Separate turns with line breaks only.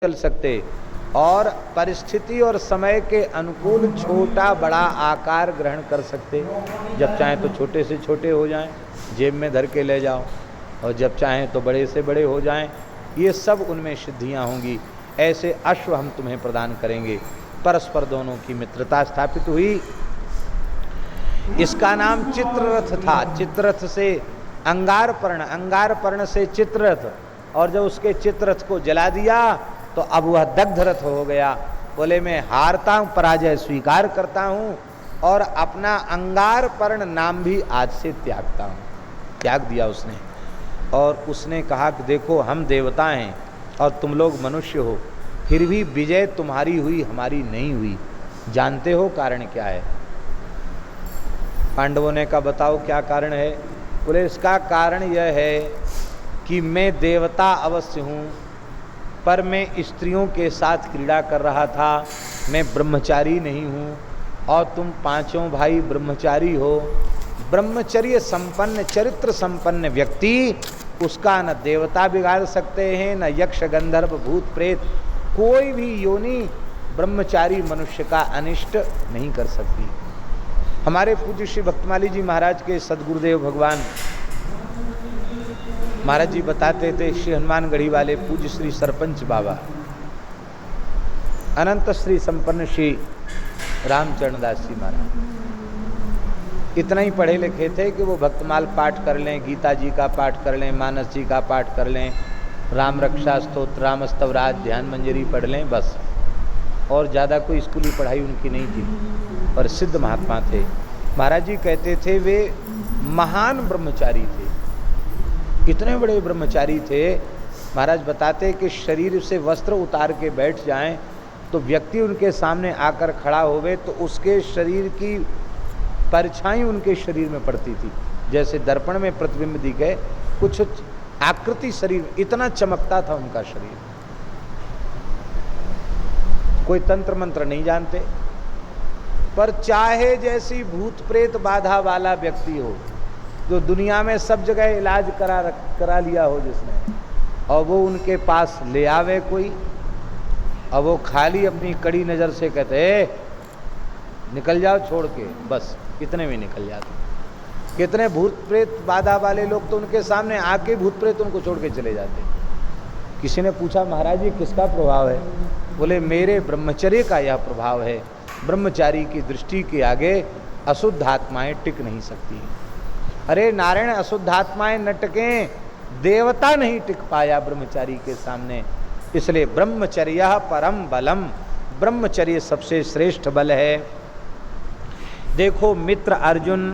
चल सकते और परिस्थिति और समय के अनुकूल छोटा बड़ा आकार ग्रहण कर सकते। जब चाहें तो छोटे से छोटे हो जाएं, जेब में धर के ले जाओ, और जब चाहें तो बड़े से बड़े हो जाएं। ये सब उनमें सिद्धियां होंगी। ऐसे अश्व हम तुम्हें प्रदान करेंगे। परस्पर दोनों की मित्रता स्थापित हुई। इसका नाम चित्ररथ था। चित्ररथ से अंगारपर्ण, अंगारपर्ण से चित्ररथ, और जब उसके चित्ररथ को जला दिया तो अब वह दग्धरथ हो गया। बोले मैं हारता हूँ, पराजय स्वीकार करता हूँ और अपना अंगारपर्ण नाम भी आज से त्यागता हूँ। त्याग दिया उसने, और उसने कहा कि देखो हम देवता हैं और तुम लोग मनुष्य हो, फिर भी विजय तुम्हारी हुई हमारी नहीं हुई। जानते हो कारण क्या है? पांडवों ने कहा बताओ क्या कारण है? बोले इसका कारण यह है कि मैं देवता अवश्य हूँ, पर मैं स्त्रियों के साथ क्रीड़ा कर रहा था। मैं ब्रह्मचारी नहीं हूँ और तुम पांचों भाई ब्रह्मचारी हो। ब्रह्मचर्य संपन्न, चरित्र संपन्न व्यक्ति, उसका न देवता बिगाड़ सकते हैं, न यक्ष गंधर्व भूत प्रेत, कोई भी योनि ब्रह्मचारी मनुष्य का अनिष्ट नहीं कर सकती। हमारे पूज्य श्री भक्तमाली जी महाराज के सदगुरुदेव भगवान महाराज जी बताते थे, श्री हनुमानगढ़ी वाले पूज्य श्री सरपंच बाबा अनंत श्री संपन्न श्री रामचरण दास जी महाराज इतना ही पढ़े लिखे थे कि वो भक्तमाल पाठ कर लें, गीता जी का पाठ कर लें, मानस जी का पाठ कर लें, राम रक्षा स्तोत्र, रामस्तवराज, ध्यान मंजरी पढ़ लें, बस। और ज़्यादा कोई स्कूली पढ़ाई उनकी नहीं थी, पर सिद्ध महात्मा थे। महाराज जी कहते थे वे महान ब्रह्मचारी थे, इतने बड़े ब्रह्मचारी थे। महाराज बताते कि शरीर से वस्त्र उतार के बैठ जाएं तो व्यक्ति उनके सामने आकर खड़ा होवे तो उसके शरीर की परछाई उनके शरीर में पड़ती थी, जैसे दर्पण में प्रतिबिंब दिखे, कुछ आकृति शरीर, इतना चमकता था उनका शरीर। कोई तंत्र मंत्र नहीं जानते, पर चाहे जैसी भूत प्रेत बाधा वाला व्यक्ति हो, जो दुनिया में सब जगह इलाज करा लिया हो जिसने, और वो उनके पास ले आवे कोई, और वो खाली अपनी कड़ी नज़र से कहते निकल जाओ छोड़ के, बस कितने में निकल जाते। कितने भूत प्रेत बाधा वाले लोग तो उनके सामने आके भूत प्रेत उनको छोड़ के चले जाते। किसी ने पूछा महाराज जी किसका प्रभाव है? बोले मेरे ब्रह्मचर्य का यह प्रभाव है। ब्रह्मचारी की दृष्टि के आगे अशुद्ध आत्माएं टिक नहीं सकती। अरे नारायण, अशुद्ध आत्माएं न टिकें, देवता नहीं टिक पाया ब्रह्मचारी के सामने। इसलिए ब्रह्मचर्य परम बलम, ब्रह्मचर्य सबसे श्रेष्ठ बल है। देखो मित्र अर्जुन